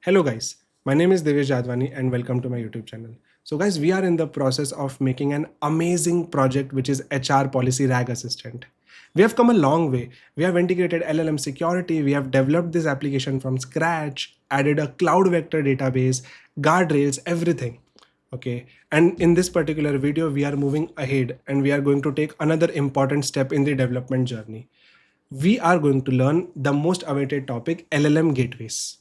Hello guys, my name is Devesh Jadwani and welcome to my YouTube channel. So guys, we are in the process of making an amazing project which is HR Policy RAG Assistant. We have come a long way. We have integrated LLM security, we have developed this application from scratch, added a cloud vector database, guardrails, everything. Okay, and in this particular video, we are moving ahead and we are going to take another important step in the development journey. We are going to learn the most awaited topic, LLM Gateways.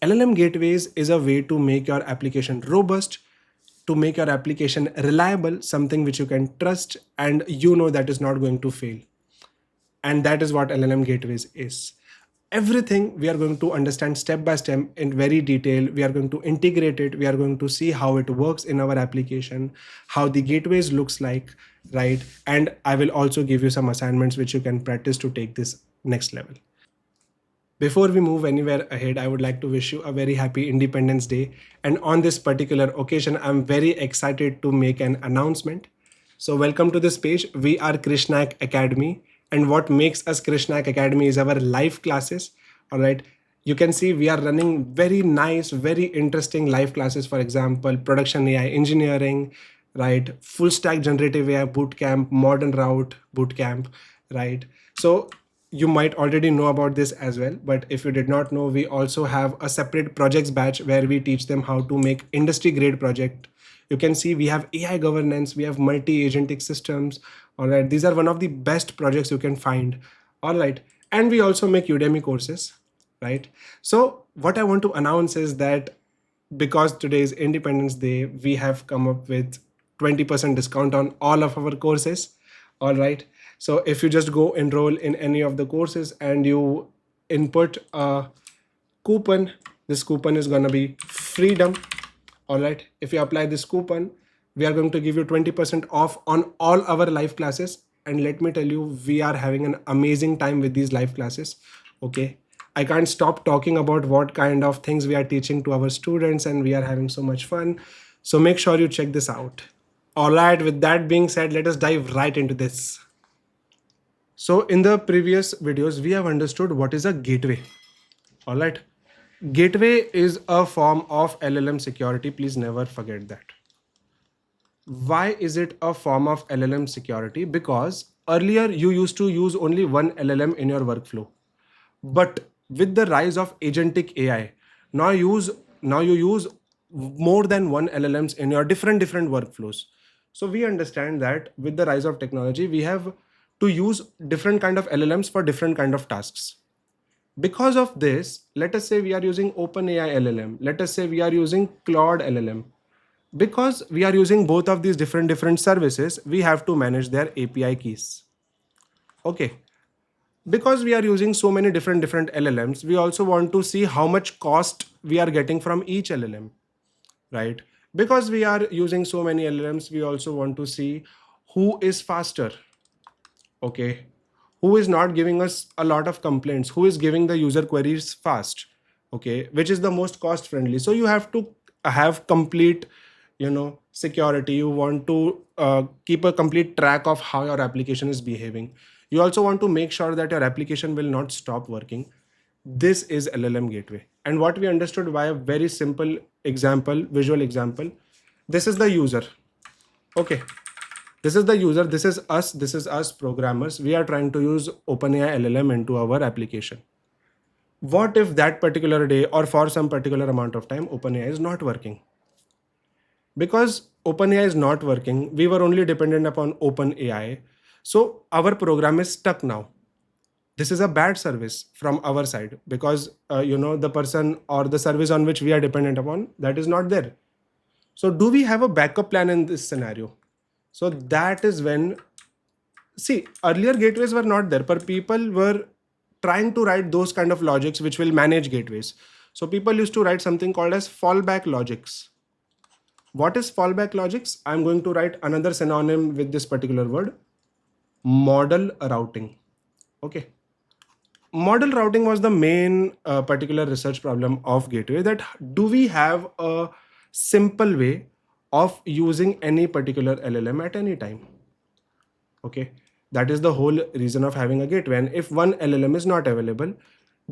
LLM Gateways is a way to make your application robust, to make your application reliable, something which you can trust and you know that is not going to fail. And that is what LLM Gateways is. Everything we are going to understand step by step in very detail. We are going to integrate it. We are going to see how it works in our application, how the gateways looks like, right? And I will also give you some assignments which you can practice to take this next level. Before we move anywhere ahead, I would like to wish you a very happy Independence Day. And on this particular occasion, I'm very excited to make an announcement. So welcome to this page. We are Krishnak Academy. And what makes us Krishnak Academy is our live classes. All right. You can see we are running very nice, very interesting live classes. For example, production AI engineering, right? Full stack generative AI bootcamp, modern route bootcamp, right? So you might already know about this as well, but if you did not know, we also have a separate projects batch where we teach them how to make industry grade project. You can see we have AI governance, we have multi-agentic systems. All right, these are one of the best projects you can find. All right, and we also make Udemy courses, right? So what I want to announce is that because today is Independence Day, we have come up with 20% discount on all of our courses. All right. So if you just go enroll in any of the courses and you input a coupon, this coupon is going to be freedom. All right. If you apply this coupon, we are going to give you 20% off on all our live classes. And let me tell you, we are having an amazing time with these live classes. Okay. I can't stop talking about what kind of things we are teaching to our students and we are having so much fun. So make sure you check this out. All right. With that being said, let us dive right into this. So in the previous videos, we have understood what is a gateway. All right. Gateway is a form of LLM security. Please never forget that. Why is it a form of LLM security? Because earlier you used to use only one LLM in your workflow. But with the rise of agentic AI, now you use more than one LLMs in your different workflows. So we understand that with the rise of technology, we have to use different kind of LLMs for different kind of tasks. Because of this, let us say we are using OpenAI LLM. Let us say we are using Claude LLM. Because we are using both of these different services, we have to manage their API keys. Okay. Because we are using so many different LLMs, we also want to see how much cost we are getting from each LLM, right? Because we are using so many LLMs, we also want to see who is faster. Okay, who is not giving us a lot of complaints, who is giving the user queries fast, okay, which is the most cost friendly. So you have to have complete, security. You want to keep a complete track of how your application is behaving. You also want to make sure that your application will not stop working. This is LLM Gateway. And what we understood by a very simple example, visual example, this is the user. Okay. This is the user, this is us programmers. We are trying to use OpenAI LLM into our application. What if that particular day or for some particular amount of time, OpenAI is not working? Because OpenAI is not working, we were only dependent upon OpenAI. So our program is stuck now. This is a bad service from our side because, the person or the service on which we are dependent upon, that is not there. So do we have a backup plan in this scenario? So that is when, see, earlier gateways were not there, but people were trying to write those kind of logics which will manage gateways. So people used to write something called as fallback logics. What is fallback logics? I'm going to write another synonym with this particular word, model routing. Okay. Model routing was the main particular research problem of gateway, that do we have a simple way of using any particular LLM at any time? Okay, that is the whole reason of having a gateway. And if one LLM is not available,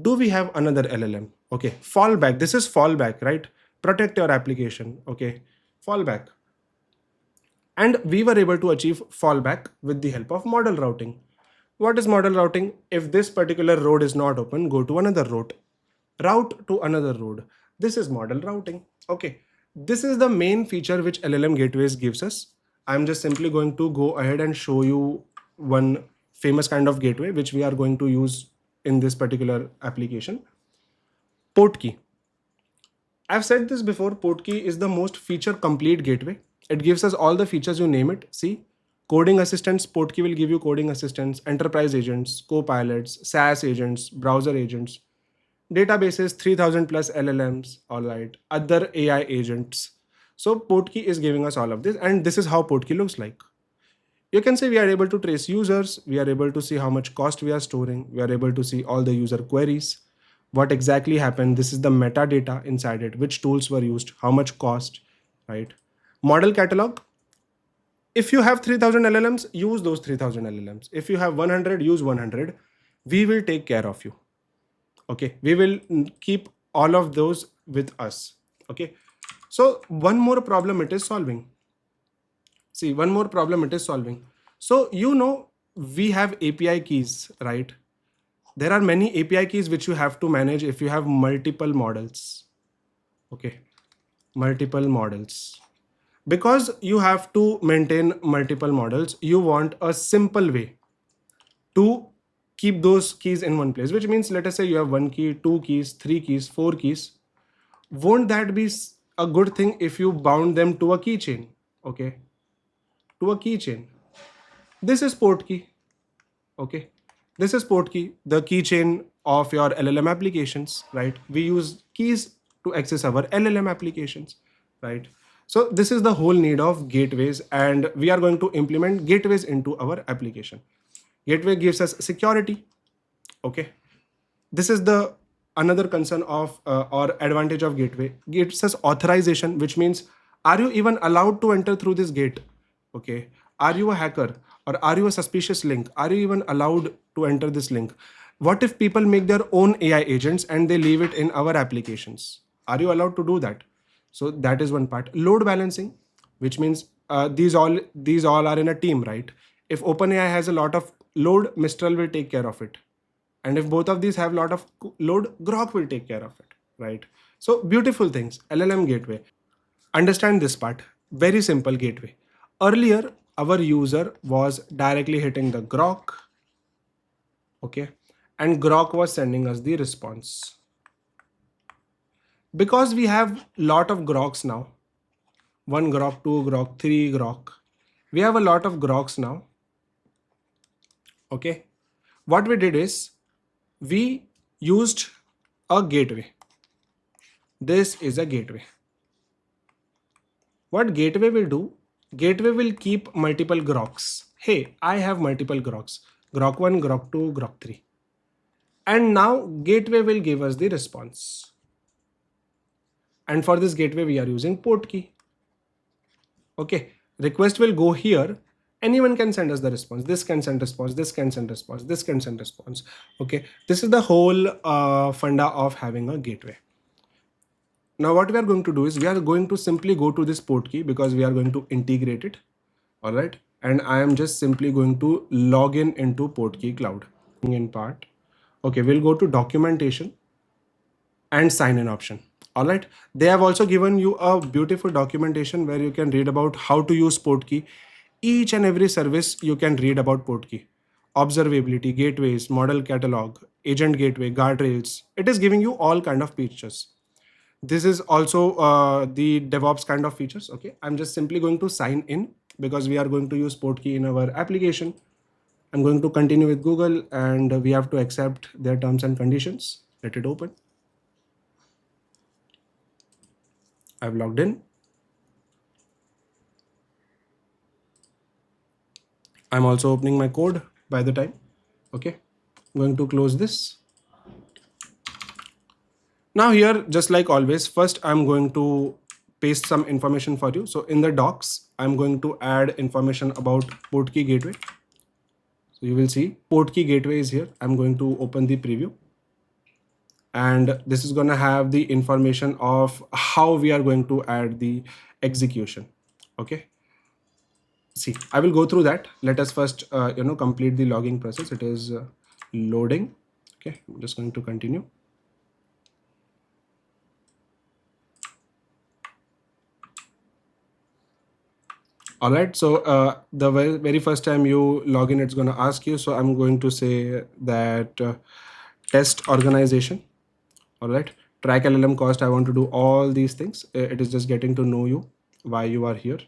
Do we have another LLM? Okay, fallback. This is fallback, right? Protect your application. Okay, fallback. And we were able to achieve fallback with the help of model routing. What is model routing? If this particular road is not open, go to another route. Route to another road. This is model routing. Okay. This is the main feature which LLM Gateways gives us. I'm just simply going to go ahead and show you one famous kind of gateway which we are going to use in this particular application. Portkey. I've said this before, Portkey is the most feature complete gateway. It gives us all the features, you name it. See, coding assistants, Portkey will give you coding assistants, enterprise agents, co-pilots, SaaS agents, browser agents, databases, 3000 plus LLMs, all right, other AI agents. So Portkey is giving us all of this, and this is how Portkey looks like. You can say we are able to trace users, we are able to see how much cost we are storing, we are able to see all the user queries, what exactly happened. This is the metadata inside it, which tools were used, how much cost, right? Model catalog. If you have 3000 LLMs, use those 3000 LLMs. If you have 100, use 100. We will take care of you. Okay, we will keep all of those with us. Okay, so one more problem it is solving. See, one more problem it is solving. So, we have API keys, right? There are many API keys which you have to manage if you have multiple models. Okay, multiple models. Because you have to maintain multiple models, you want a simple way to keep those keys in one place, which means let us say you have one key, two keys, three keys, four keys. Won't that be a good thing if you bound them to a keychain? Okay, to a keychain. This is Portkey. Okay, this is Portkey, the keychain of your LLM applications, right? We use keys to access our LLM applications, right? So this is the whole need of gateways, and we are going to implement gateways into our application. Gateway gives us security. Okay, this is the another concern of or advantage of gateway. Gives us authorization, which means are you even allowed to enter through this gate? Okay, are you a hacker or are you a suspicious link? Are you even allowed to enter this link? What if people make their own AI agents and they leave it in our applications? Are you allowed to do that? So that is one part. Load balancing, which means these all are in a team, right? If OpenAI has a lot of load, Mistral will take care of it. And if both of these have a lot of load, Grok will take care of it, right? So beautiful things. LLM gateway. Understand this part. Very simple gateway. Earlier, our user was directly hitting the Grok, okay, and Grok was sending us the response. Because we have lot of Groks now, 1 Grok, 2 Grok, 3 Grok, we have a lot of Groks now. Okay, what we did is we used a gateway. This is a gateway. What gateway will do? Gateway will keep multiple Groks. Hey, I have multiple Groks. Grok 1, Grok 2, Grok 3. And now gateway will give us the response. And for this gateway, we are using Portkey. Okay, request will go here. Anyone can send us the response. This can send response. This can send response. This can send response. Okay, this is the whole funda of having a gateway. Now what we are going to do is we are going to simply go to this Portkey because we are going to integrate it. All right. And I am just simply going to log in into Portkey Cloud in part. Okay, we'll go to documentation and sign in option. All right. They have also given you a beautiful documentation where you can read about how to use Portkey. Each and every service you can read about Portkey. Observability, gateways, model catalog, agent gateway, guardrails. It is giving you all kind of features. This is also the DevOps kind of features. Okay, I'm just simply going to sign in because we are going to use Portkey in our application. I'm going to continue with Google and we have to accept their terms and conditions. Let it open. I've logged in. I'm also opening my code by the time. Okay, I'm going to close this. Now here, just like always, first I'm going to paste some information for you. So in the docs, I'm going to add information about Portkey Gateway. So you will see Portkey Gateway is here. I'm going to open the preview. And this is going to have the information of how we are going to add the execution. Okay. See, I will go through that. Let us first, complete the logging process. It is loading. Okay. I'm just going to continue. All right. So the very first time you log in, it's going to ask you. So I'm going to say that test organization. All right. Track LLM cost. I want to do all these things. It is just getting to know you, why you are here.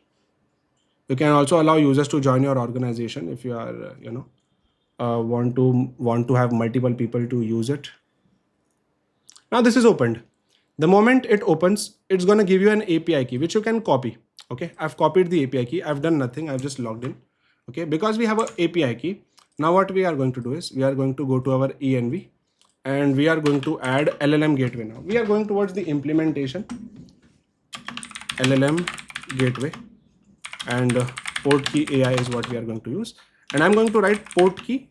You can also allow users to join your organization if you are, want to have multiple people to use it. Now this is opened. The moment it opens, it's going to give you an API key, which you can copy. Okay, I've copied the API key. I've done nothing. I've just logged in. Okay, because we have an API key. Now what we are going to do is we are going to go to our ENV and we are going to add LLM Gateway. Now we are going towards the implementation, LLM Gateway, and Portkey AI is what we are going to use. And I'm going to write Portkey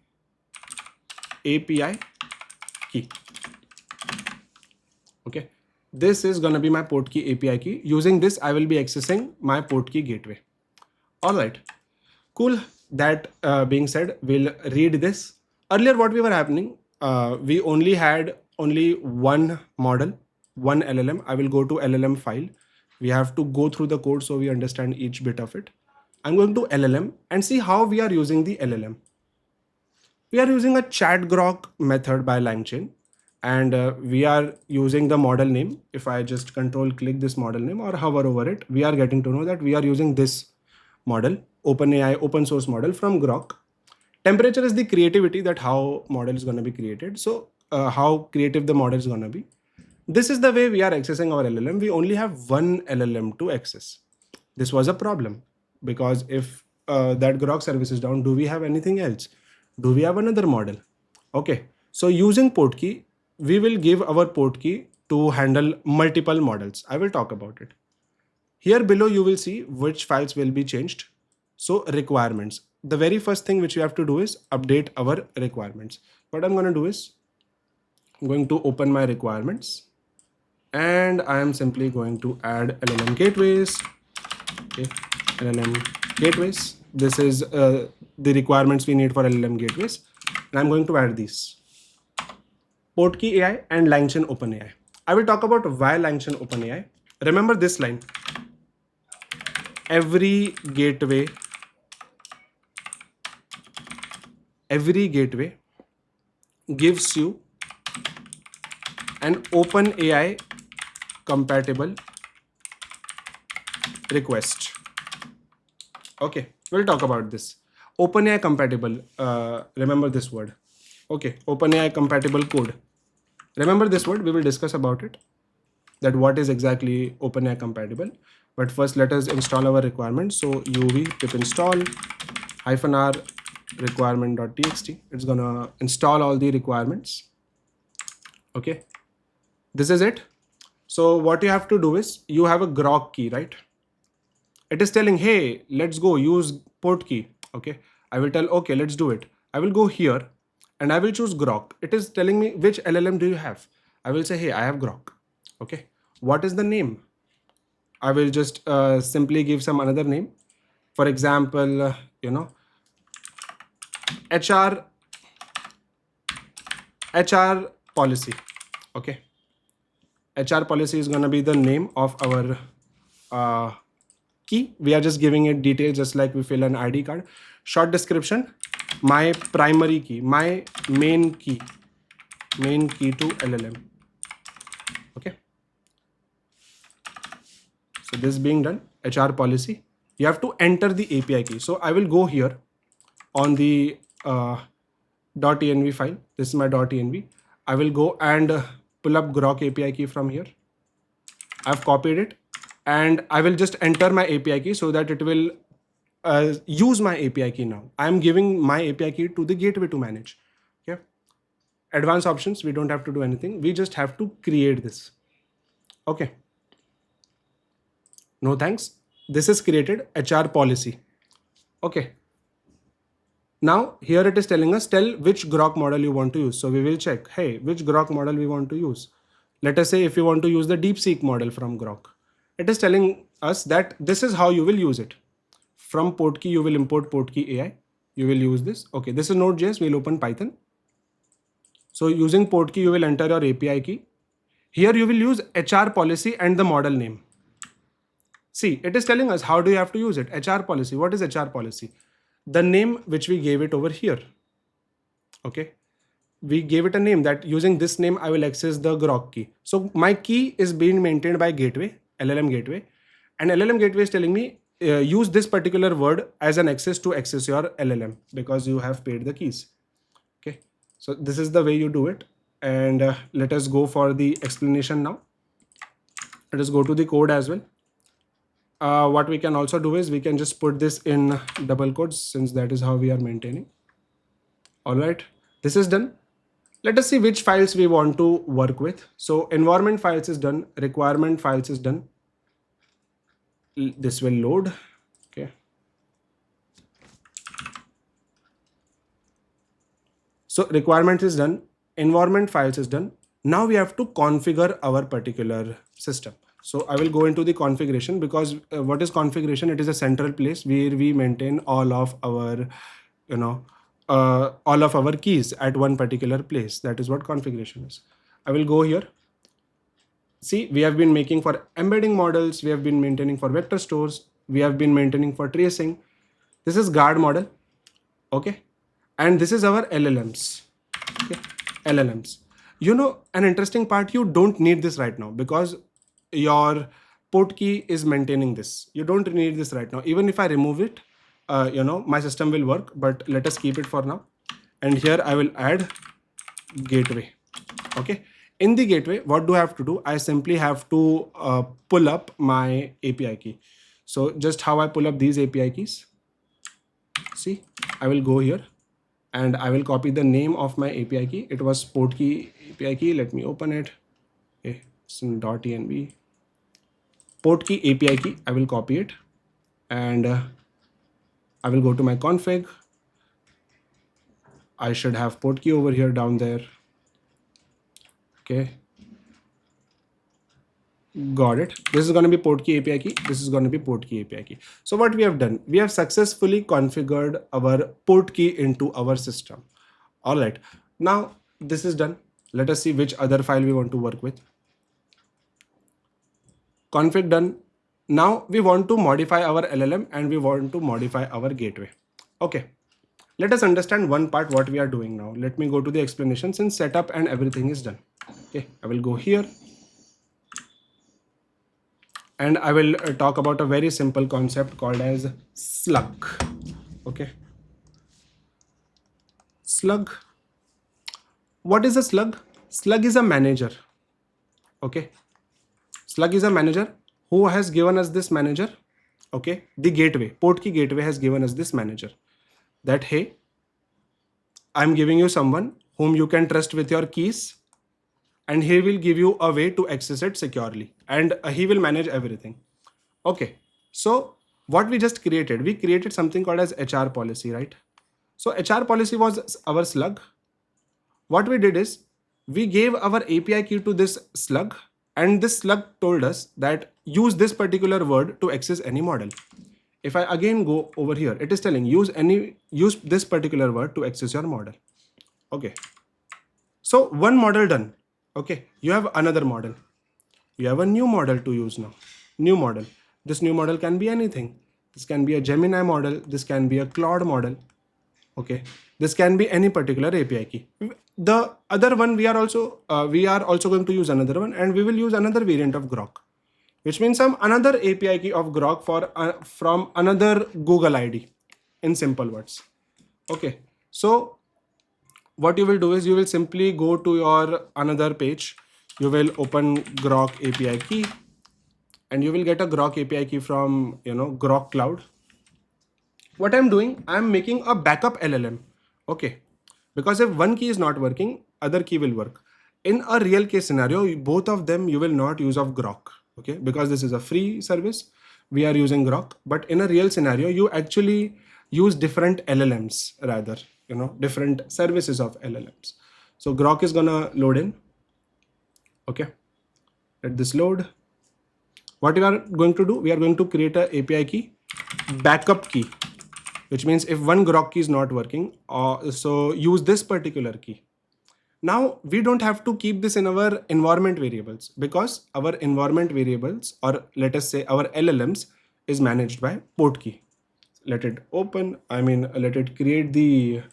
API key. Okay, this is going to be my Portkey API key. Using this, I will be accessing my Portkey Gateway. All right, cool. That being said, we'll read this. Earlier, what we were happening, we only had one model, one LLM. I will go to LLM file. We have to go through the code so we understand each bit of it. I'm going to LLM and see how we are using the LLM. We are using a chat grok method by LangChain, and we are using the model name. If I just control click this model name or hover over it, we are getting to know that we are using this model, OpenAI open source model from Grok. Temperature is the creativity, that how model is going to be created. So how creative the model is going to be. This is the way we are accessing our LLM. We only have one LLM to access. This was a problem because if that Grok service is down, do we have anything else? Do we have another model? Okay, so using Portkey, we will give our Portkey to handle multiple models. I will talk about it. Here below, you will see which files will be changed. So requirements. The very first thing which you have to do is update our requirements. What I'm going to do is I'm going to open my requirements and I am simply going to add LLM gateways. Okay, LLM gateways. This is the requirements we need for LLM gateways. And I'm going to add these. Portkey AI and LangChain OpenAI. I will talk about why LangChain OpenAI. Remember this line. Every gateway gives you an OpenAI compatible request. Okay, we'll talk about this. OpenAI compatible, remember this word. Okay, OpenAI compatible code. Remember this word, we will discuss about it, that what is exactly OpenAI compatible. But first let us install our requirements. So uv pip install -r requirement.txt. It's gonna install all the requirements. Okay, this is it. So what you have to do is you have a grok key, right? It is telling, hey, let's go use Portkey. Okay, I will tell, okay, let's do it. I will go here and I will choose grok. It is telling me which LLM do you have. I will say, hey, I have grok. Okay, what is the name? I will just simply give some another name. For example, HR policy. Okay, HR policy is going to be the name of our key. We are just giving it details just like we fill an ID card. Short description, my primary key, my main key to LLM. Okay, so this being done, HR policy, you have to enter the API key. So I will go here on the .env file. This is my .env. I will go and pull up grok API key from here. I've copied it and I will just enter my API key so that it will use my API key now. I'm giving my API key to the gateway to manage. Okay, advanced options, we don't have to do anything. We just have to create this. Okay, no thanks. This is created HR policy. Okay, Now here it is telling us, tell which grok model you want to use. So we will check, hey, which grok model we want to use. Let us say if you want to use the DeepSeek model from grok, it is telling us that this is how you will use it. From Portkey, you will import Portkey AI. You will use this. Okay, this is Node.js. We'll open Python. So using Portkey, you will enter your API key. Here you will use HR policy and the model name. See, it is telling us how do you have to use it. HR policy. What is HR policy? The name which we gave it over here. Okay. We gave it a name that using this name, I will access the grok key. So my key is being maintained by Gateway, LLM Gateway. And LLM Gateway is telling me, use this particular word as an access to access your LLM because you have paid the keys. Okay. So this is the way you do it. And let us go for the explanation now. Let us go to the code as well. What we can also do is we can just put this in double quotes since that is how we are maintaining. All right, this is done. Let us see which files we want to work with. So environment files is done. Requirement files is done. This will load. Okay. So requirement is done. Environment files is done. Now we have to configure our particular system. So I will go into the configuration because what is configuration? It is a central place where we maintain all of our, all of our keys at one particular place. That is what configuration is. I will go here. See, we have been making for embedding models. We have been maintaining for vector stores. We have been maintaining for tracing. This is guard model. Okay. And this is our LLMs. Okay. LLMs. An interesting part, you don't need this right now because your Portkey is maintaining this. You don't need this right now. Even if I remove it, my system will work, but let us keep it for now. And here I will add gateway. Okay. In the gateway, what do I have to do? I simply have to pull up my API key. So just how I pull up these API keys. See, I will go here and I will copy the name of my API key. It was Portkey API key. Let me open it. Okay, it's in .env. Portkey API key. I will copy it and I will go to my config. I should have Portkey over here down there. Okay. Got it. This is going to be Portkey API key. This is going to be Portkey API key. So what we have done, we have successfully configured our Portkey into our system. All right. Now this is done. Let us see which other file we want to work with. Config done. Now we want to modify our LLM and we want to modify our gateway. Okay. Let us understand one part what we are doing now. Let me go to the explanation since setup and everything is done. Okay. I will go here. And I will talk about a very simple concept called as slug. Okay. Slug. What is a slug? Slug is a manager. Okay. Slug is a manager. Who has given us this manager? Okay. The gateway. Portkey Gateway has given us this manager. That, hey, I'm giving you someone whom you can trust with your keys. And he will give you a way to access it securely and he will manage everything. Okay. So what we just created, we created something called as HR policy, right? So HR policy was our slug. What we did is we gave our API key to this slug and this slug told us that use this particular word to access any model. If I again go over here, it is telling use this particular word to access your model. Okay. So one model done. Okay, you have another model. You have a new model to use now. New model. This new model can be anything. This can be a Gemini model. This can be a Claude model. Okay, this can be any particular API key. The other one we are also going to use another one, and we will use another variant of Grok, which means some another API key of Grok from another Google ID. In simple words. Okay, so what you will do is you will simply go to your another page. You will open Grok API key and you will get a Grok API key from, Grok Cloud. What I'm doing, I'm making a backup LLM. Okay. Because if one key is not working, other key will work. In a real case scenario, both of them you will not use of Grok. Okay. Because this is a free service. We are using Grok. But in a real scenario, you actually use different LLMs rather, different services of LLMs. So Grok is gonna load in. Okay, let this load. What we are going to do, we are going to create a API key, backup key, which means if one Grok key is not working, so use this particular key. Now we don't have to keep this in our environment variables because our environment variables, or let us say our LLMs, is managed by Portkey. Let it open. Let it create the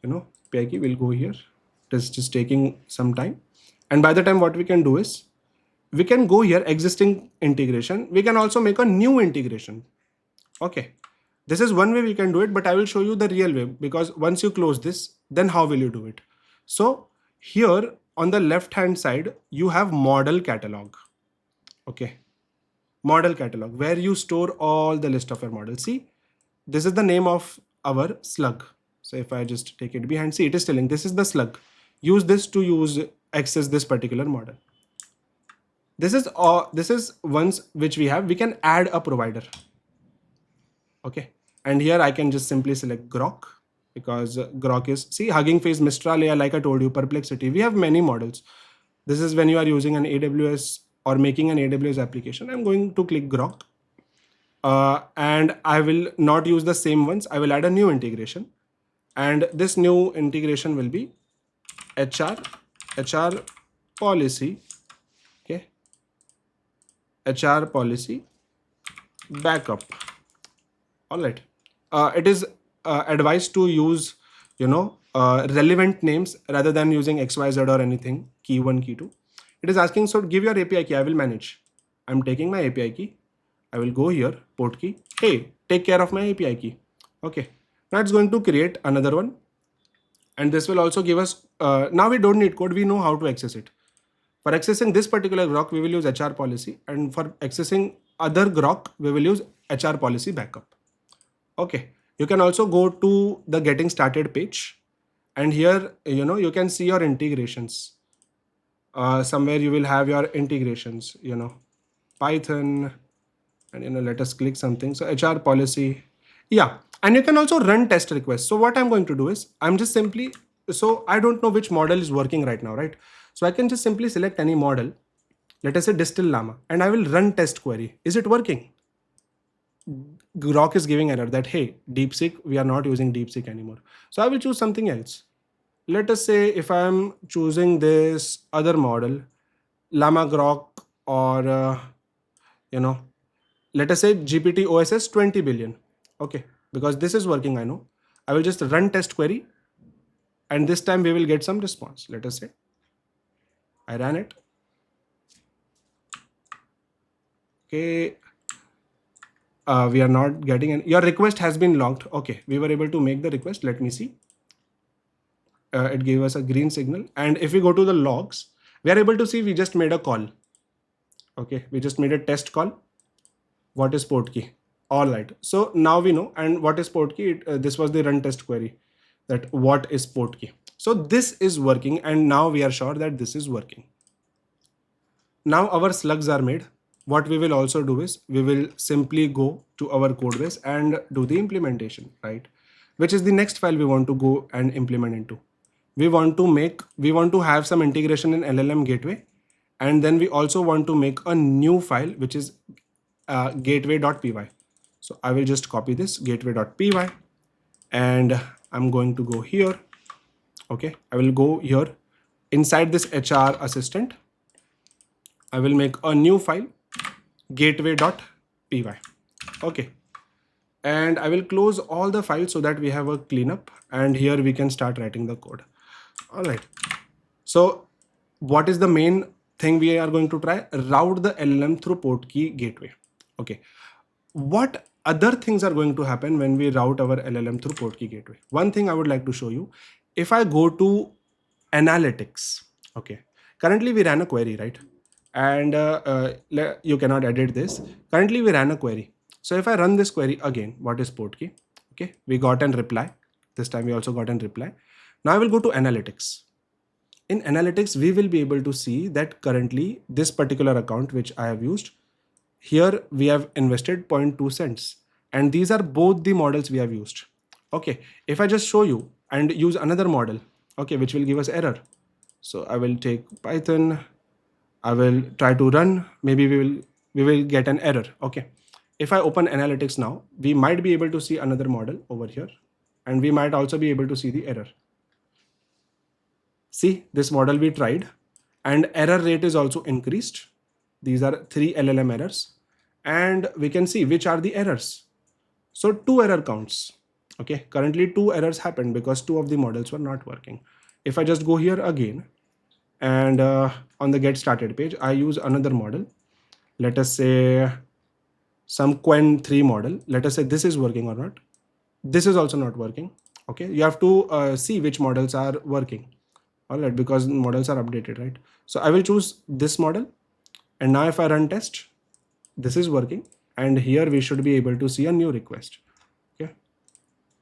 API key. We'll go here. It is just taking some time. And by the time, what we can do is we can go here, existing integration. We can also make a new integration. Okay. This is one way we can do it, but I will show you the real way, because once you close this, then how will you do it? So here on the left hand side, you have model catalog. Okay. Model catalog, where you store all the list of your models. See, this is the name of our slug. So if I just take it behind, see, it is telling this is the slug. Use this to access this particular model. This is once which we have. We can add a provider. Okay. And here I can just simply select Grok, because Grok is, see, Hugging Face, Mistral AI, like I told you, Perplexity. We have many models. This is when you are using an AWS or making an AWS application. I'm going to click Grok. And I will not use the same ones. I will add a new integration. And this new integration will be HR policy. Okay. HR policy backup. All right. It is advised to use, relevant names rather than using XYZ or anything, key 1, key 2. It is asking, so give your API key, I will manage. I'm taking my API key. I will go here, Portkey. Hey, take care of my API key. Okay. Now it's going to create another one. And this will also give us, now we don't need code, we know how to access it. For accessing this particular Grok, we will use HR policy. And for accessing other Grok, we will use HR policy backup. Okay. You can also go to the getting started page. And here, you can see your integrations. Somewhere you will have your integrations, Python, and let us click something. So HR policy. Yeah. And you can also run test requests. So what I'm going to do is I'm just simply, so I don't know which model is working right now, right? So I can just simply select any model. Let us say Distill Llama, and I will run test query. Is it working? Grok is giving error that, hey, DeepSeek, we are not using DeepSeek anymore. So I will choose something else. Let us say if I'm choosing this other model, Llama Grok, or, let us say GPT OSS 20 billion. Okay. Because this is working, I know. I will just run test query. And this time we will get some response. Let us say I ran it. Okay. We are not getting any. Your request has been logged. Okay. We were able to make the request. Let me see. It gave us a green signal. And if we go to the logs, we are able to see we just made a call. Okay. We just made a test call. What is Portkey? All right. So now we know. And what is Portkey? This was the run test query, that what is Portkey. So this is working. And now we are sure that this is working. Now our slugs are made. What we will also do is we will simply go to our code base and do the implementation, right? Which is the next file we want to go and implement into. We want to have some integration in LLM Gateway. And then we also want to make a new file, which is gateway.py. So I will just copy this gateway.py, and I'm going to go here. Okay. I will go here inside this HR assistant. I will make a new file, gateway.py. Okay. And I will close all the files so that we have a cleanup, and here we can start writing the code. All right. So what is the main thing we are going to try? Route the LLM through Portkey Gateway. Okay. What other things are going to happen when we route our LLM through Portkey Gateway? One thing I would like to show you. If I go to analytics, okay. Currently we ran a query, right? And you cannot edit this. Currently we ran a query. So if I run this query again, what is Portkey? Okay, we got an reply. This time we also got an reply. Now I will go to analytics. In analytics, we will be able to see that currently this particular account which I have used, here we have invested 0.2 cents. And these are both the models we have used. Okay, if I just show you and use another model, okay, which will give us error. So I will take Python, I will try to run, maybe we will get an error. Okay, if I open analytics now, we might be able to see another model over here, and we might also be able to see the error. See, this model we tried, and error rate is also increased. These are 3 LLM errors, and we can see which are the errors. So 2 error counts. Okay, currently 2 errors happened because 2 of the models were not working. If I just go here again, and on the get started page, I use another model. Let us say some Quen 3 model. Let us say this is working or not. This is also not working. Okay, you have to see which models are working. All right, because models are updated, right? So I will choose this model, and now if I run test, this is working, and here we should be able to see a new request. Okay,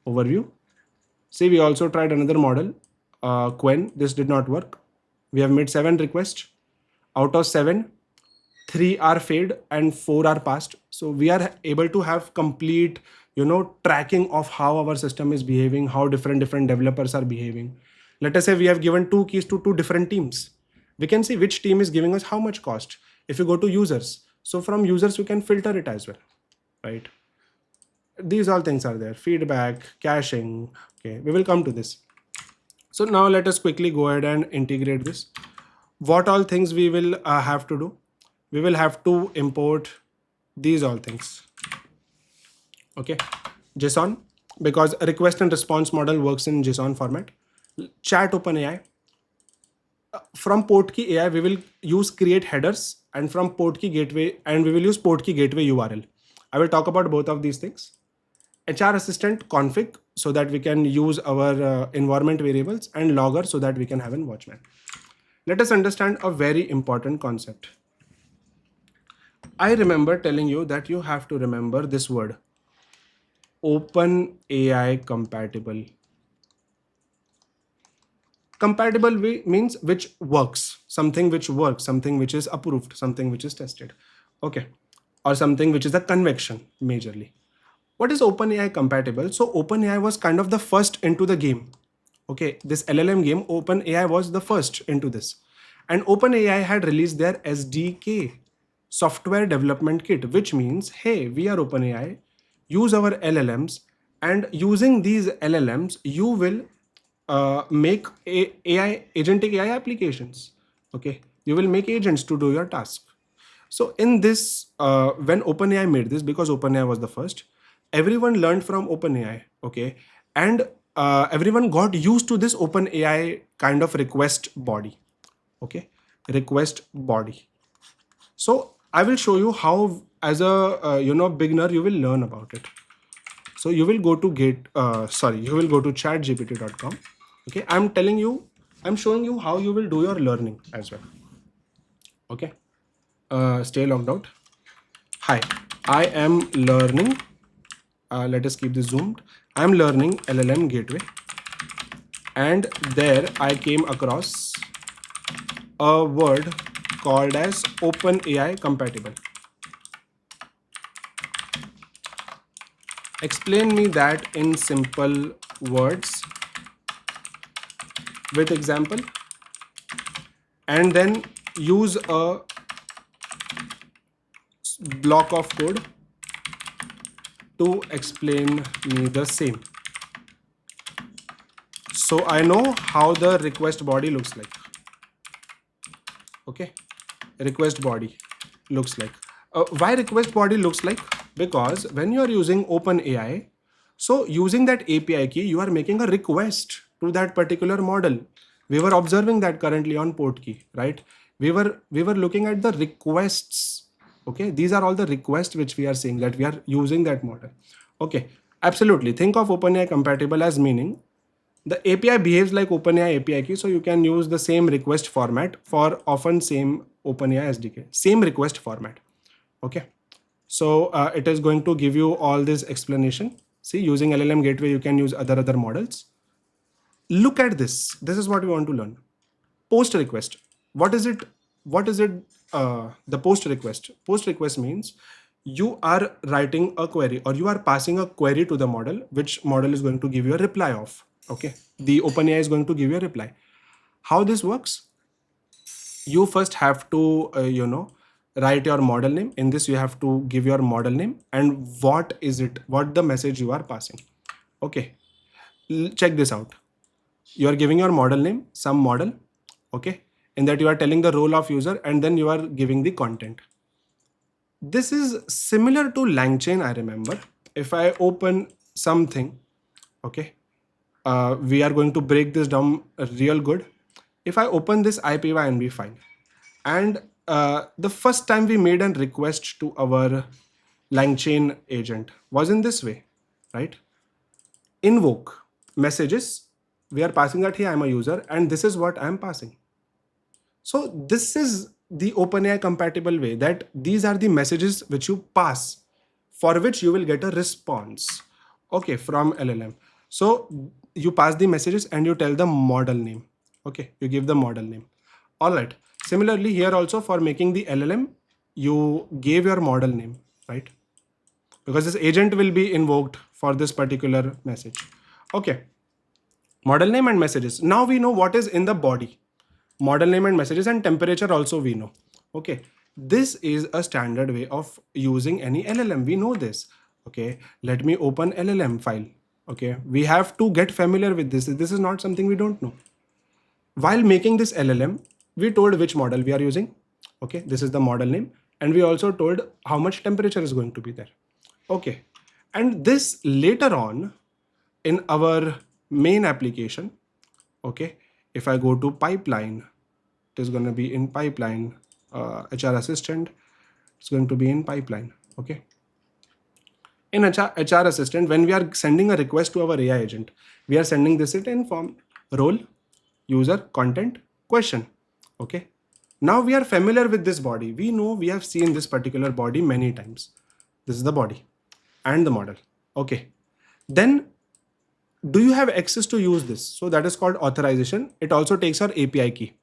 overview. See, we also tried another model, Quen. This did not work. We have made 7 requests. Out of 7, 3 are failed and 4 are passed. So we are able to have complete, tracking of how our system is behaving, how different developers are behaving. Let us say we have given 2 keys to 2 different teams. We can see which team is giving us how much cost. If you go to users, so from users we can filter it as well, right? These all things are there. Feedback, caching. Okay, we will come to this. So now let us quickly go ahead and integrate this. What all things we will have to do? We will have to import these all things. Okay, JSON, because a request and response model works in JSON format. Chat OpenAI. From Portkey AI, we will use create headers, and from Portkey Gateway, and we will use Portkey Gateway URL. I will talk about both of these things. HR assistant config, so that we can use our environment variables, and logger, so that we can have a watchman. Let us understand a very important concept. I remember telling you that you have to remember this word, OpenAI compatible. Compatible means which works, something which works, something which is approved, something which is tested. Okay, or something which is a convection majorly. What is OpenAI compatible? So OpenAI was kind of the first into the game. Okay, this LLM game, OpenAI was the first into this. And OpenAI had released their SDK, software development kit, which means, hey, we are OpenAI, use our LLMs, and using these LLMs, you will make AI, agentic AI applications. Okay, you will make agents to do your task. So in this, when OpenAI made this, because OpenAI was the first, everyone learned from OpenAI, okay, and everyone got used to this OpenAI kind of request body, okay, request body. So I will show you how, as a beginner, you will learn about it. So you will go to you will go to chatgpt.com. Okay, I'm showing you how you will do your learning as well. Okay, stay logged out. Hi, I am learning. Let us keep this zoomed. I'm learning LLM Gateway, and there I came across a word called as OpenAI compatible. Explain me that in simple words with example, and then use a block of code to explain me the same. So I know how the request body looks like. Okay, request body looks like. Why request body looks like? Because when you are using OpenAI, so using that API key, you are making a request to that particular model. We were observing that currently on Portkey, right? We were looking at the requests. Okay, these are all the requests which we are seeing, that we are using that model. Okay, absolutely. Think of OpenAI compatible as meaning the API behaves like OpenAI API key, so you can use the same request format for often same OpenAI SDK, same request format. Okay, so it is going to give you all this explanation. See, using LLM Gateway, you can use other models. Look at this. This is what we want to learn. Post request. What is it? What is it? The post request. Post request means you are writing a query or you are passing a query to the model, which model is going to give you a reply of. Okay, the OpenAI is going to give you a reply. How this works? You first have to, write your model name. In this, you have to give your model name and what is it, what the message you are passing. Okay, check this out. You are giving your model name, some model. Okay, in that you are telling the role of user and then you are giving the content. This is similar to LangChain, I remember. If I open something, okay, we are going to break this down real good. If I open this IPYNB file, and the first time we made a request to our LangChain agent was in this way, right? Invoke messages. We are passing that, hey, I'm a user, and this is what I'm passing. So this is the OpenAI compatible way, that these are the messages which you pass, for which you will get a response, okay, from LLM. So you pass the messages and you tell the model name. Okay, you give the model name. All right. Similarly, here also for making the LLM, you gave your model name, right? Because this agent will be invoked for this particular message. Okay. Model name and messages. Now we know what is in the body. Model name and messages, and temperature also we know. Okay. This is a standard way of using any LLM. We know this. Okay. Let me open LLM file. Okay. We have to get familiar with this. This is not something we don't know. While making this LLM, we told which model we are using. Okay, this is the model name. And we also told how much temperature is going to be there. Okay, and this later on in our main application, okay, if I go to pipeline, it is going to be in pipeline, HR assistant, it's going to be in pipeline. Okay. In HR assistant, when we are sending a request to our AI agent, we are sending this in form role, user, content, question. Okay. Now we are familiar with this body. We know we have seen this particular body many times. This is the body and the model. Okay. Then do you have access to use this? So that is called authorization. It also takes our API key.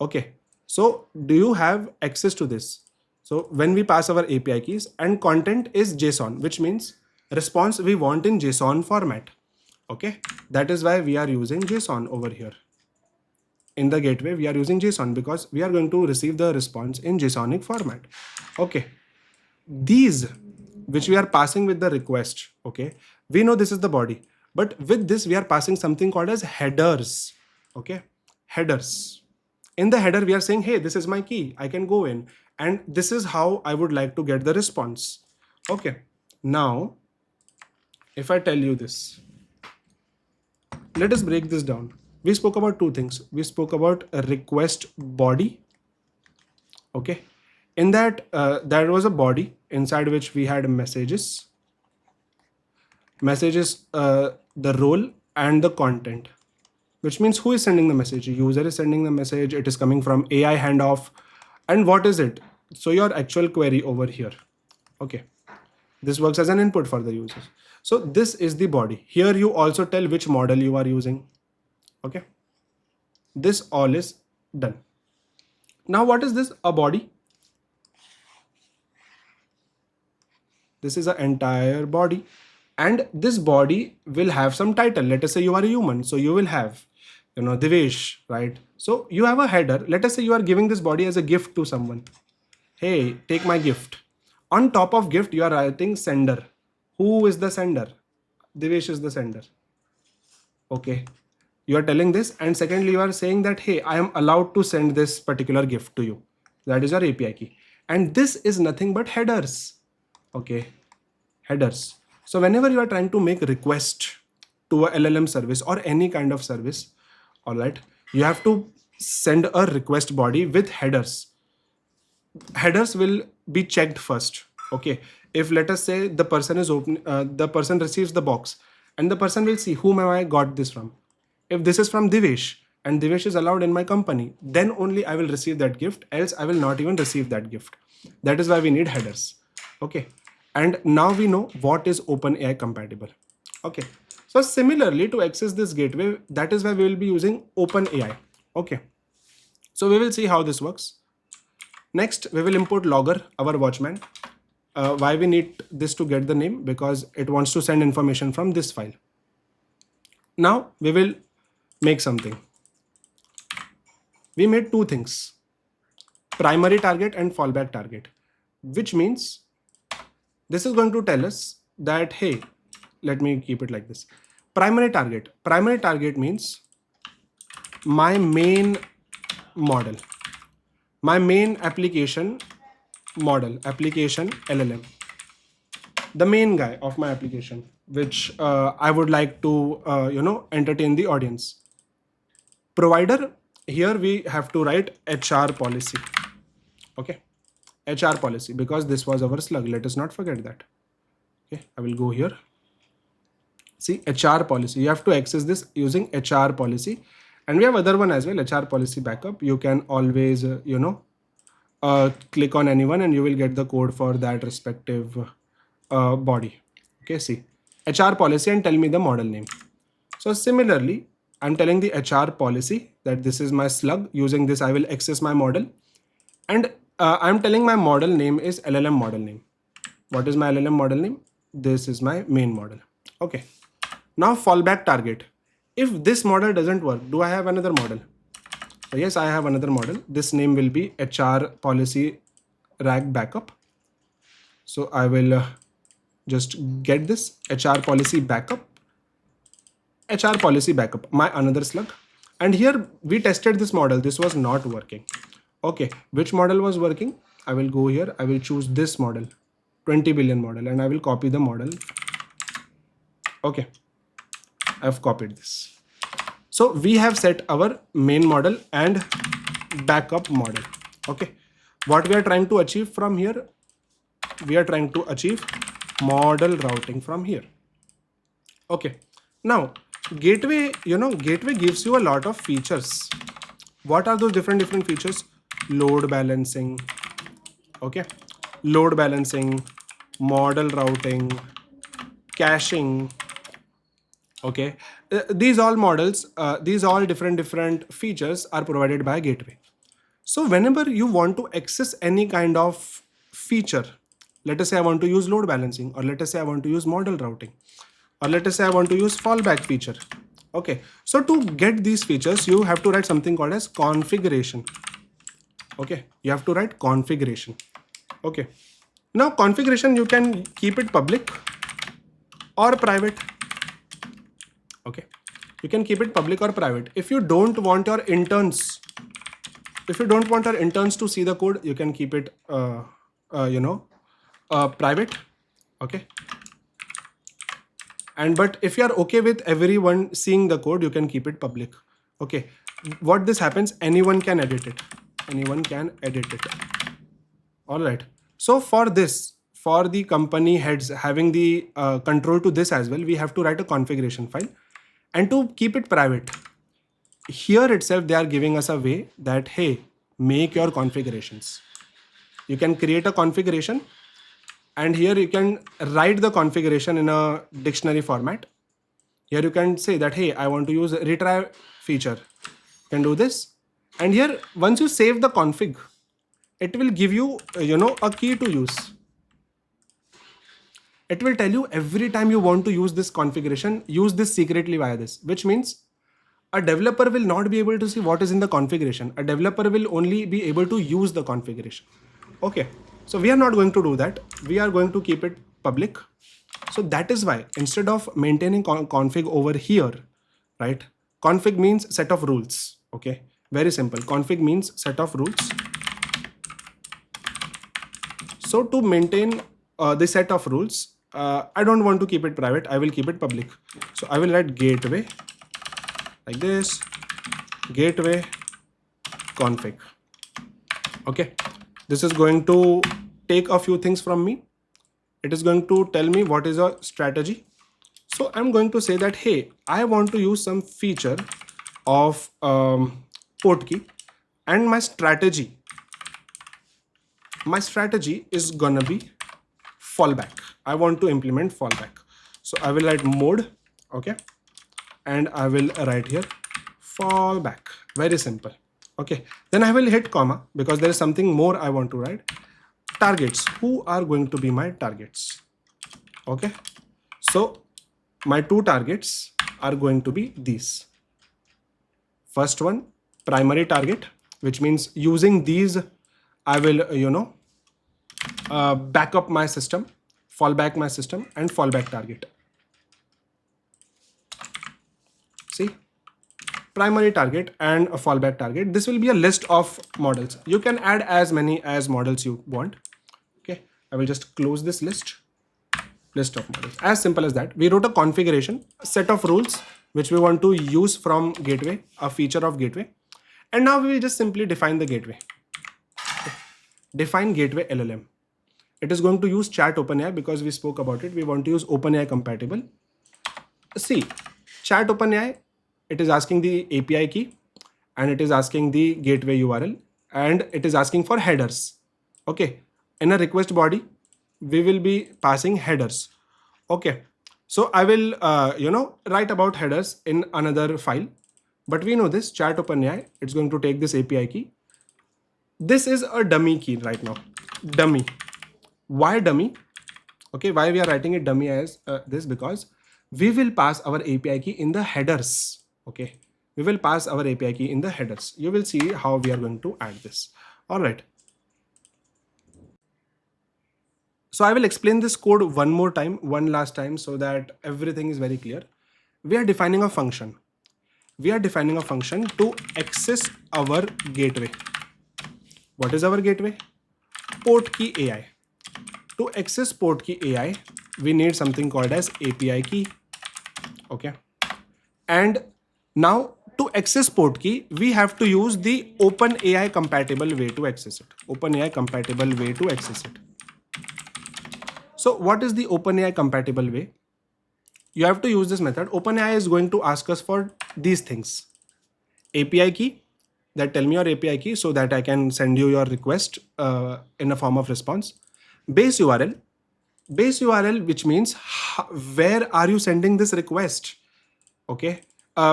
Okay. So do you have access to this? So when we pass our API keys, and content is JSON, which means response we want in JSON format. Okay. That is why we are using JSON over here. In the gateway, we are using JSON because we are going to receive the response in JSONic format. Okay. These which we are passing with the request. Okay. We know this is the body, but with this we are passing something called as headers. Okay. Headers. In the header, we are saying, hey, this is my key. I can go in and this is how I would like to get the response. Okay. Now, if I tell you this, let us break this down. We spoke about two things. We spoke about a request body. Okay. In that, there was a body inside which we had messages, the role and the content, which means who is sending the message? User is sending the message. It is coming from AI handoff. And what is it? So your actual query over here. Okay. This works as an input for the users. So this is the body. Here you also tell which model you are using. Okay. This all is done. Now what is this? A body. This is an entire body. And this body will have some title. Let us say you are a human. So you will have, Devesh, right? So you have a header. Let us say you are giving this body as a gift to someone. Hey, take my gift. On top of gift, you are writing sender. Who is the sender? Devesh is the sender. Okay. You are telling this. And secondly, you are saying that, hey, I am allowed to send this particular gift to you. That is your API key. And this is nothing but headers. Okay. Headers. So whenever you are trying to make request to a LLM service or any kind of service, all right, you have to send a request body with headers. Headers will be checked first. Okay. If let us say the person is open, the person receives the box and the person will see whom have I got this from. If this is from Divesh and Divesh is allowed in my company, then only I will receive that gift, else I will not even receive that gift. That is why we need headers. Okay. And now we know what is OpenAI compatible. Okay. So similarly, to access this gateway, that is why we will be using OpenAI. Okay. So we will see how this works. Next, we will import Logger, our watchman. Why we need this to get the name? Because it wants to send information from this file. Now we will make something. We made two things, primary target and fallback target, which means this is going to tell us that, hey, let me keep it like this. Primary target means my main model, my main application model, application LLM, the main guy of my application, which I would like to, entertain the audience. Provider, here we have to write HR policy. Okay, HR policy, because this was our slug. Let us not forget that. Okay, I will go here. See, HR policy. You have to access this using HR policy. And we have other one as well, HR policy backup. You can always, click on anyone and you will get the code for that respective body. Okay, see, HR policy and tell me the model name. So similarly, I'm telling the HR policy that this is my slug. Using this, I will access my model. And I'm telling my model name is LLM model name. What is my LLM model name? This is my main model. Okay. Now fallback target. If this model doesn't work, do I have another model? So yes, I have another model. This name will be HR policy rag backup. So I will just get this HR policy backup. HR policy backup, my another slug. And here we tested this model. This was not working. Okay, which model was working? I will go here. I will choose this model, 20 billion model, and I will copy the model. Okay, I've copied this. So we have set our main model and backup model. Okay, what we are trying to achieve from here? We are trying to achieve model routing from here. Okay, now gateway, gateway gives you a lot of features. What are those different features? Load balancing. Okay, load balancing, model routing, caching. Okay, these all models, these all different features are provided by gateway. So whenever you want to access any kind of feature, let us say I want to use load balancing, or let us say I want to use model routing, or let us say I want to use fallback feature. Okay, so to get these features, you have to write something called as configuration. Okay, you have to write configuration. Okay, now configuration, you can keep it public or private. Okay, you can keep it public or private. If you don't want your interns, to see the code, you can keep it, private. Okay. But if you are okay with everyone seeing the code, you can keep it public. Okay. What this happens, anyone can edit it. All right. So for this, for the company heads having the control to this as well, we have to write a configuration file. And to keep it private, here itself, they are giving us a way that, hey, make your configurations. You can create a configuration, and here you can write the configuration in a dictionary format. Here you can say that, hey, I want to use a retry feature. You can do this. And here, once you save the config, it will give you, a key to use. It will tell you every time you want to use this configuration, use this secretly via this, which means a developer will not be able to see what is in the configuration. A developer will only be able to use the configuration. Okay, so we are not going to do that. We are going to keep it public. So that is why instead of maintaining config over here, right? Config means set of rules. Okay, very simple. Config means set of rules. So to maintain the set of rules, I don't want to keep it private. I will keep it public. So I will write gateway like this, gateway config. Okay, this is going to take a few things from me. It is going to tell me what is a strategy. So I'm going to say that, hey, I want to use some feature of Portkey, and my strategy is gonna be fallback. I want to implement fallback. So I will write mode, okay, and I will write here fallback. Very simple. Okay, then I will hit comma because there is something more I want to write. targets. Who are going to be my targets? Okay, so my two targets are going to be these. First one, primary target, which means using these I will back up my system, fallback my system, and fallback target. See, primary target and a fallback target. This will be a list of models. You can add as many as models you want. Okay, I will just close this list of models. As simple as that. We wrote a configuration, a set of rules which we want to use from gateway, a feature of gateway, and now we will just simply define the gateway. Okay. Define gateway LLM. It is going to use chat OpenAI because we spoke about it. We want to use OpenAI compatible. See, chat OpenAI, it is asking the API key and it is asking the gateway URL and it is asking for headers. Okay, in a request body, we will be passing headers. Okay, so I will write about headers in another file, but we know this chat OpenAI, it's going to take this API key. This is a dummy key right now. Dummy. Why dummy? Okay, why we are writing it dummy as this? Because we will pass our API key in the headers. Okay, we will pass our API key in the headers. You will see how we are going to add this. All right. So I will explain this code one last time, so that everything is very clear. We are defining a function. We are defining a function to access our gateway. What is our gateway? Portkey AI. To access Portkey AI, we need something called as API key. Okay. And now to access Portkey, we have to use the OpenAI compatible way to access it. OpenAI compatible way to access it. So what is the OpenAI compatible way? You have to use this method. OpenAI is going to ask us for these things. API key, that tell me your API key so that I can send you your request in a form of response. Base URL, which means where are you sending this request? Okay,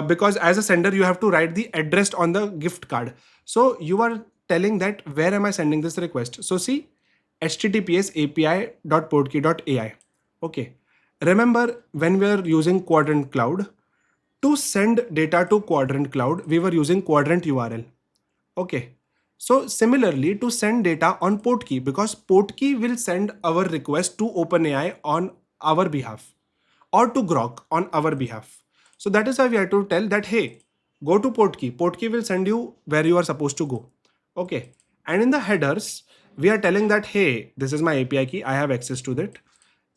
because as a sender, you have to write the address on the gift card. So you are telling that where am I sending this request? So see, https api.portkey.ai. Okay, remember when we are using Quadrant Cloud, to send data to Quadrant Cloud, we were using Quadrant URL. Okay, so similarly to send data on Portkey, because Portkey will send our request to OpenAI on our behalf or to Grok on our behalf. So that is why we have to tell that, hey, go to Portkey. Portkey will send you where you are supposed to go. Okay, and in the headers, we are telling that, hey, this is my API key. I have access to that.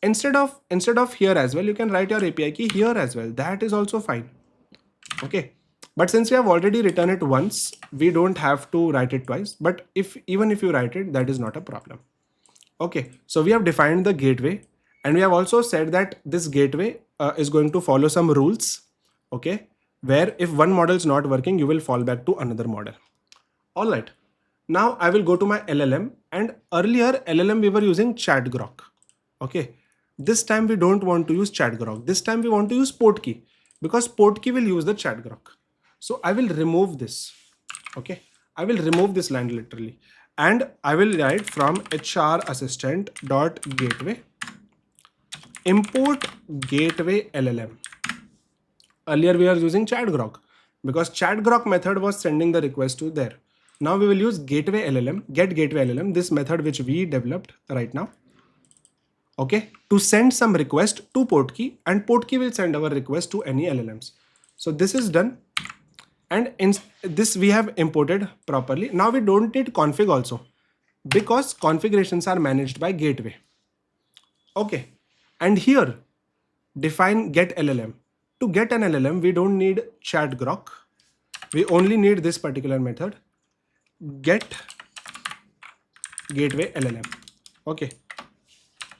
Instead of here as well, you can write your API key here as well. That is also fine. Okay, but since we have already written it once, we don't have to write it twice. But even if you write it, that is not a problem. Okay, so we have defined the gateway, and we have also said that this gateway is going to follow some rules. Okay, where if one model is not working, you will fall back to another model. All right. Now I will go to my LLM, and earlier LLM we were using ChatGrok. Okay, this time we don't want to use ChatGrok. This time we want to use Portkey, because Portkey will use the ChatGrok. So I will remove this. Okay, I will remove this line literally, and I will write from HR assistant dot gateway import gateway LLM. Earlier we are using ChatGrok because ChatGrok method was sending the request to there. Now we will use gateway LLM, get gateway LLM, this method which we developed right now. Okay, to send some request to Portkey, and Portkey will send our request to any LLMs. So this is done, and in this we have imported properly. Now we don't need config also, because configurations are managed by gateway. Okay, and here define get LLM. To get an LLM, we don't need ChatGrok. We only need this particular method, get gateway LLM. Okay,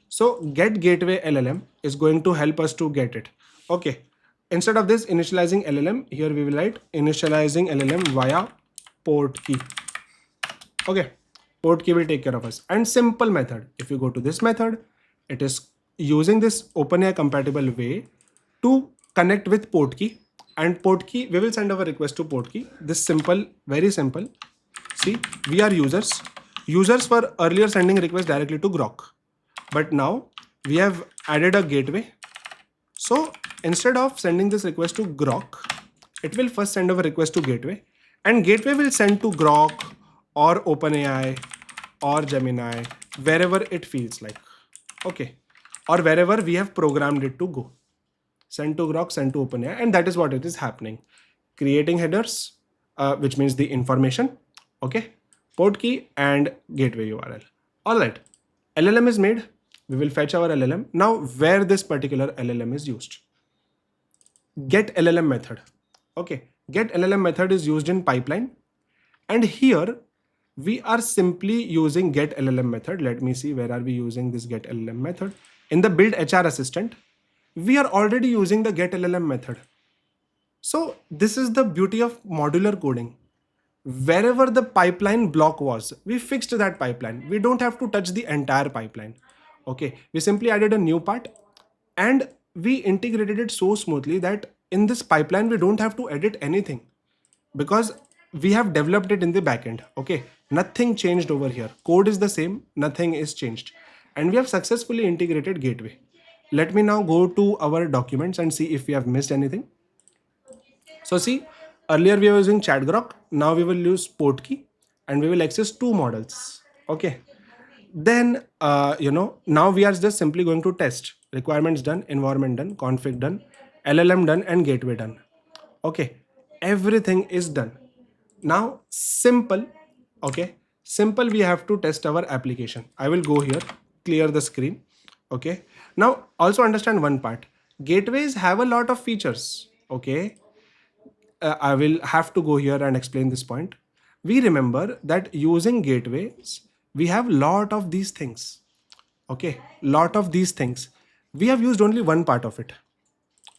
so get gateway LLM is going to help us to get it. Okay, instead of this initializing LLM, here we will write initializing LLM via Portkey. Okay, Portkey will take care of us. And simple method, if you go to this method, it is using this OpenAI compatible way to connect with Portkey, and Portkey, we will send our request to Portkey. This simple, very simple. See, we are users. Users were earlier sending requests directly to Grok, but now we have added a gateway. So instead of sending this request to Grok, it will first send a request to Gateway, and Gateway will send to Grok or OpenAI or Gemini, wherever it feels like. Okay. Or wherever we have programmed it to go. Send to Grok, send to OpenAI, and that is what it is happening. Creating headers, which means the information. Okay. Portkey and gateway URL. All right. LLM is made. We will fetch our LLM. Now, where this particular LLM is used? Get LLM method. Okay. Get LLM method is used in pipeline. And here we are simply using get LLM method. Let me see, where are we using this get LLM method? In the build HR assistant, we are already using the get LLM method. So this is the beauty of modular coding. Wherever the pipeline block was, we fixed that pipeline. We don't have to touch the entire pipeline. Okay, we simply added a new part and we integrated it so smoothly that in this pipeline, we don't have to edit anything because we have developed it in the backend. Okay, nothing changed over here. Code is the same, nothing is changed. And we have successfully integrated gateway. Let me now go to our documents and see if we have missed anything. So see, earlier we were using ChatGrok. Now we will use Portkey and we will access two models. Okay. Then, now we are just simply going to test requirements done, environment done, config done, LLM done, and gateway done. Okay. Everything is done. Now, simple. Okay. Simple, we have to test our application. I will go here, clear the screen. Okay. Now, also understand one part. Gateways have a lot of features. Okay. I will have to go here and explain this point. We remember that using gateways, we have lot of these things. Okay, lot of these things. We have used only one part of it.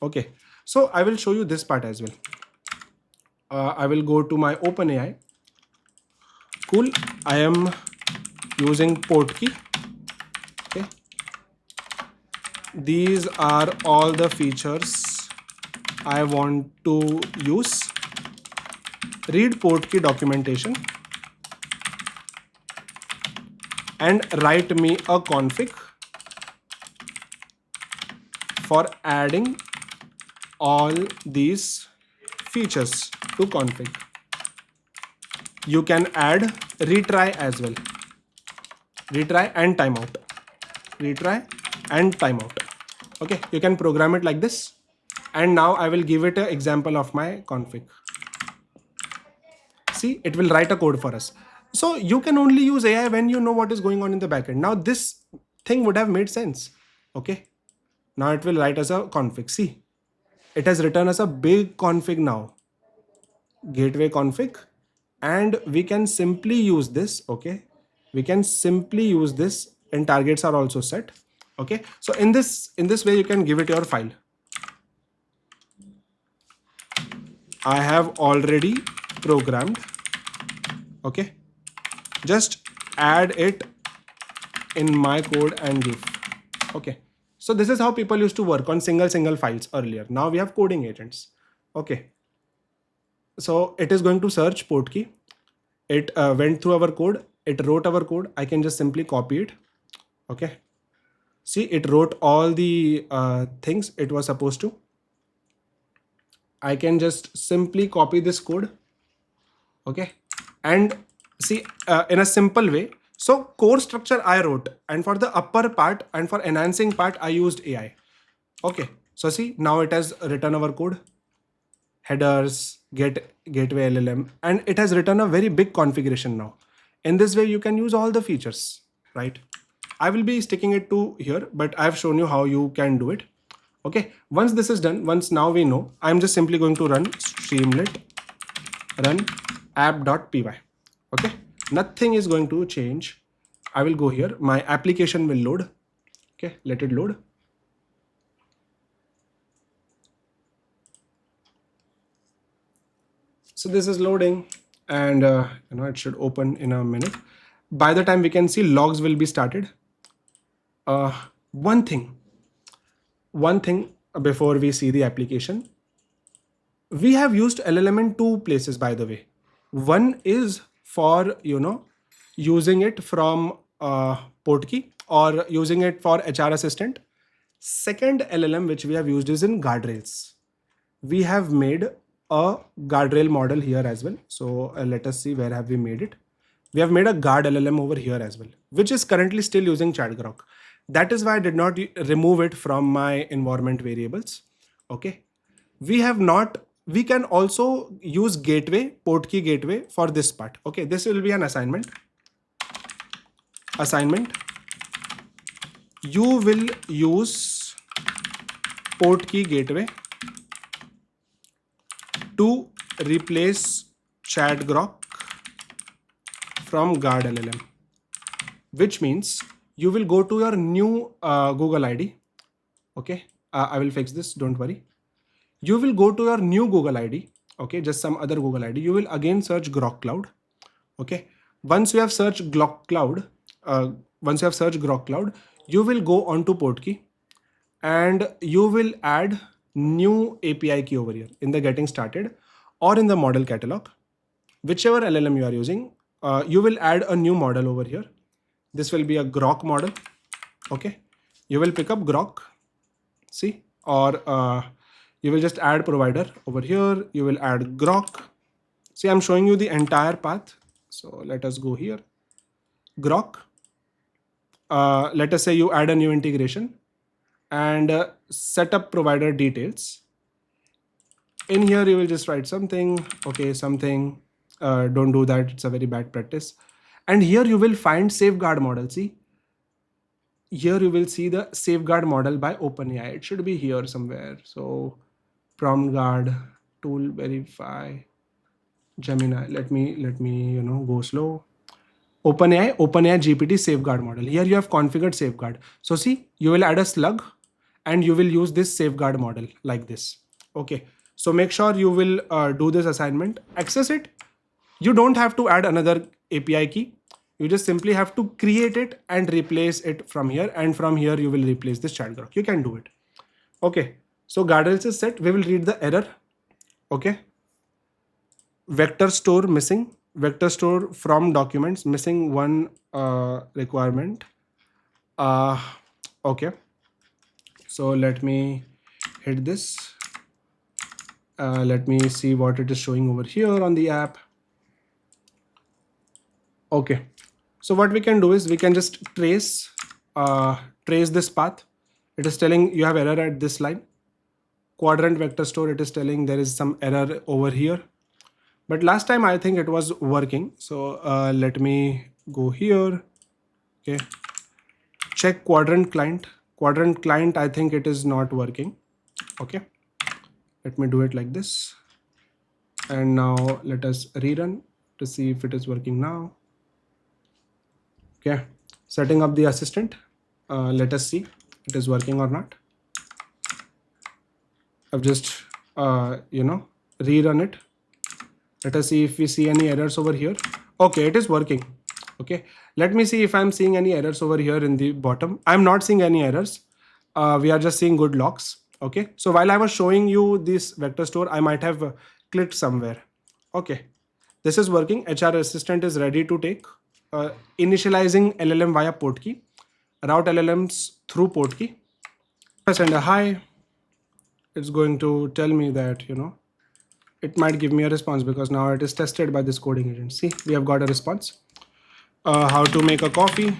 Okay, so I will show you this part as well. I will go to my OpenAI. Cool, I am using Portkey. Okay, these are all the features I want to use. Read Portkey documentation and write me a config for adding all these features to config. You can add retry as well. Retry and timeout. Retry and timeout. Okay, you can program it like this. And now I will give it an example of my config. See, it will write a code for us. So you can only use AI when you know what is going on in the backend. Now this thing would have made sense. Okay. Now it will write as a config. See, it has written as a big config now. Gateway config. And we can simply use this. Okay. We can simply use this and targets are also set. Okay. So in this way, you can give it your file. I have already programmed. Okay, just add it in my code and give. Okay, so this is how people used to work on single files earlier. Now we have coding agents. Okay, so it is going to search Portkey. It went through our code. It wrote our code. I can just simply copy it. Okay, see, it wrote all the things it was supposed to. I can just simply copy this code. Okay, and see, in a simple way. So core structure I wrote, and for the upper part and for enhancing part, I used AI. Okay, so see, now it has written our code, headers, gateway LLM, and it has written a very big configuration now. In this way, you can use all the features, right? I will be sticking it to here, but I've shown you how you can do it. Okay, once this is done, once now we know, I'm just simply going to run streamlit run app.py. Okay, nothing is going to change. I will go here. My application will load. Okay, let it load. So this is loading and it should open in a minute. By the time we can see, logs will be started. One thing before we see the application, we have used LLM in two places, by the way. One is for using it from Portkey or using it for HR assistant. Second LLM which we have used is in guardrails. We have made a guardrail model here as well. So let us see, where have we made it? We have made a guard LLM over here as well, which is currently still using ChatGrok. That is why I did not remove it from my environment variables. Okay. We can also use gateway, Portkey Gateway for this part. Okay. This will be an assignment. You will use Portkey Gateway to replace ChatGrok from guard LLM, which means you will go to your new Google ID. Okay, I will fix this, don't worry. You will go to your new Google ID. Okay, just some other Google ID. You will again search Grok Cloud. Okay, once you have searched Grok Cloud, you will go onto Portkey and you will add new API key over here in the getting started or in the model catalog, whichever LLM you are using. You will add a new model over here. This will be a Grok model. Okay, you will pick up Grok, see, or you will just add provider over here. You will add Grok. See, I'm showing you the entire path. So let us go here. Grok. Let us say you add a new integration and set up provider details. In here, you will just write something. Okay, something. Don't do that. It's a very bad practice. And here you will find safeguard model. See, here you will see the safeguard model by OpenAI. It should be here somewhere. So prompt guard, tool verify, Gemini. Let me go slow. OpenAI GPT safeguard model. Here you have configured safeguard. So see, you will add a slug and you will use this safeguard model like this. Okay. So make sure you will do this assignment, access it. You don't have to add another API key. You just simply have to create it and replace it from here. And from here, you will replace this ChatGrok. You can do it. Okay. So guardrails is set. We will read the error. Okay. Vector store missing. Vector store from documents missing one requirement. Okay. So let me hit this. Let me see what it is showing over here on the app. Okay. So what we can do is we can just trace this path. It is telling you have error at this line. Quadrant vector store, it is telling there is some error over here. But last time I think it was working. So let me go here. Okay. Check quadrant client. Quadrant client, I think it is not working. Okay. Let me do it like this. And now let us rerun to see if it is working now. Okay. Setting up the assistant. Let us see it is working or not. I've just, rerun it. Let us see if we see any errors over here. Okay, it is working. Okay, let me see if I'm seeing any errors over here in the bottom. I'm not seeing any errors. We are just seeing good logs. Okay, so while I was showing you this vector store, I might have clicked somewhere. Okay, this is working. HR assistant is ready to take. Initializing LLM via Portkey. Route LLMs through Portkey. Send a hi. It's going to tell me that, it might give me a response because now it is tested by this coding agent. See, we have got a response. How to make a coffee.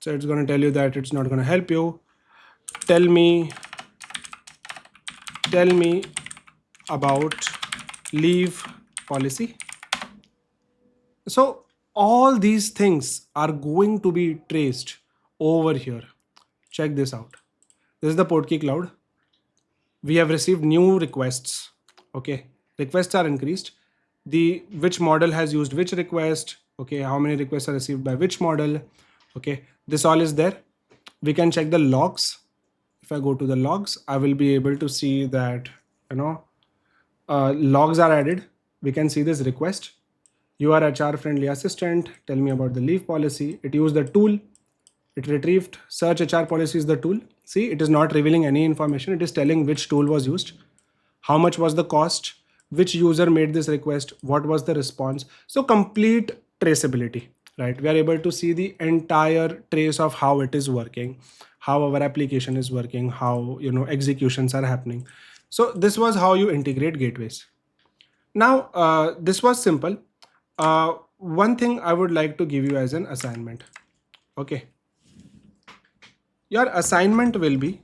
So it's going to tell you that it's not going to help you. Tell me about leave policy. So all these things are going to be traced over here. Check this out. This is the Portkey cloud. We have received new requests. Okay, requests are increased. Which model has used which request. Okay, how many requests are received by which model. Okay, this all is there. We can check the logs. If I go to the logs, I will be able to see that logs are added. We can see this request. You are HR friendly assistant. Tell me about the leave policy. It used the tool. It retrieved search HR policy is the tool. See, it is not revealing any information. It is telling which tool was used, how much was the cost, which user made this request, what was the response. So complete traceability, right? We are able to see the entire trace of how it is working, how our application is working, how executions are happening. So this was how you integrate gateways. Now this was simple. One thing I would like to give you as an assignment. Okay, your assignment will be,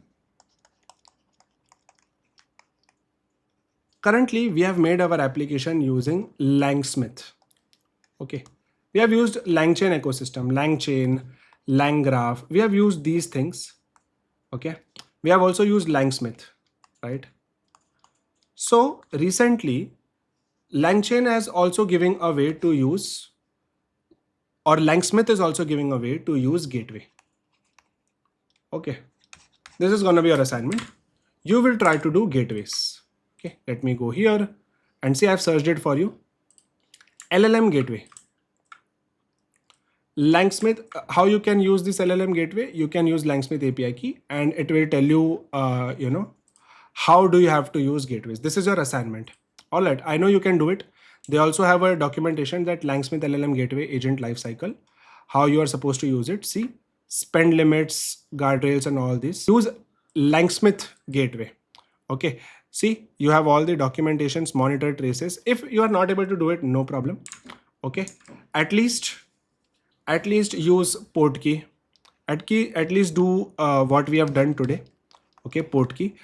currently we have made our application using Langsmith. Okay, we have used LangChain ecosystem, LangChain, LangGraph. We have used these things. Okay, we have also used Langsmith, right? So recently, LangChain is also giving a way to use, or Langsmith is also giving a way to use Gateway. Okay, this is going to be your assignment. You will try to do gateways. Okay, let me go here and see, I've searched it for you. LLM Gateway. Langsmith, how you can use this LLM gateway? You can use Langsmith API key and it will tell you, how do you have to use gateways. This is your assignment. All right, I know you can do it. They also have a documentation that Langsmith LLM Gateway agent lifecycle, how you are supposed to use it. See, spend limits, guardrails and all this. Use Langsmith Gateway. Okay, see, you have all the documentations, monitor traces. If you are not able to do it, no problem. Okay, at least use Portkey. At least do what we have done today. Okay, Portkey.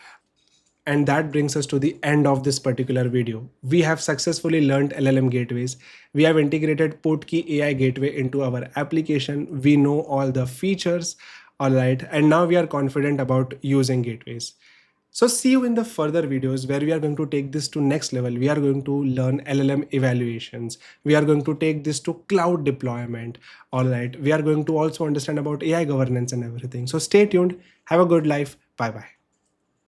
And that brings us to the end of this particular video. We have successfully learned LLM gateways. We have integrated Portkey AI gateway into our application. We know all the features, all right, and now we are confident about using gateways. So see you in the further videos where we are going to take this to next level. We are going to learn LLM evaluations. We are going to take this to cloud deployment. All right. We are going to also understand about AI governance and everything. So stay tuned. Have a good life. Bye bye.